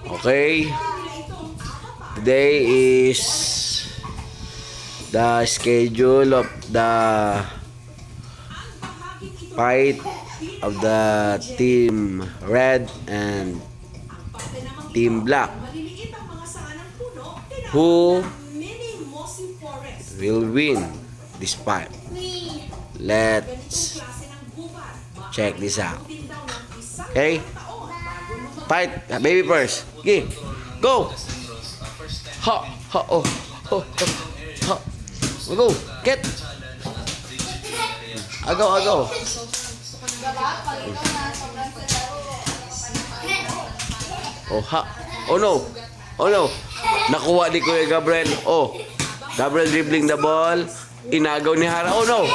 Okay. Today is the schedule of the fight of the team red and team black. Who will win this fight? Let's check this out. Okay? Fight, baby first. Okay, go. Ha, ha, oh, oh, oh, ha. Go, get. Agaw. Oh, ha. Oh no. Nakuha ni Kuya Gabriel. Oh, Gabriel dribbling the ball. Inagaw ni Hara. Oh no.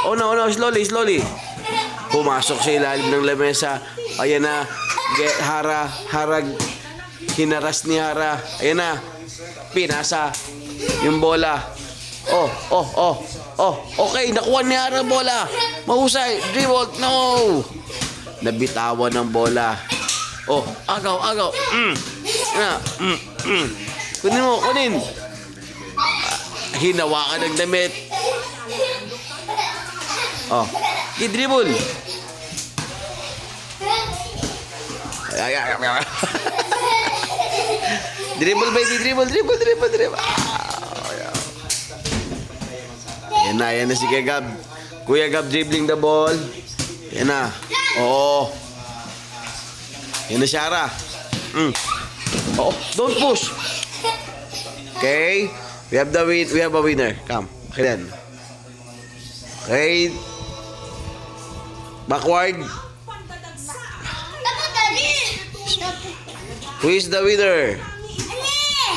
Slowly. Pumasok sa ilalim ng lamesa. Ayan na. Hara. Hinaras ni Hara. Ayan na. Pinasa yung bola. Oh. Okay, nakuha ni Hara bola. Mahusay. Dribble. No. Nabitawan ng bola. Oh, agaw. Kunin. Hinawakan ng damit. Oh, dribble. Dribble, baby, dribble. Yan na si Kuya Gab. Kuya Gab dribbling the ball. Yan na. Oo. Yan na si Hara. Oh, don't push. Okay. We have a winner. Come. Okay then. Okay. Backward. Who is the winner?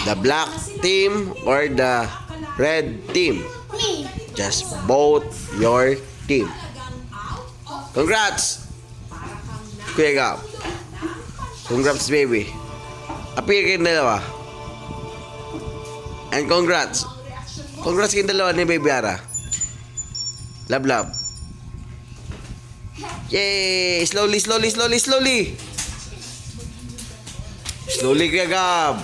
The black team or the red team? Just vote your team. Congrats, Kuya Gab. Congrats, baby. Appear kayong dalawa. And congrats. Congrats kayong dalawa ni Baby Hara. Love. Yay! Slowly. Slowly, Kuya Gab.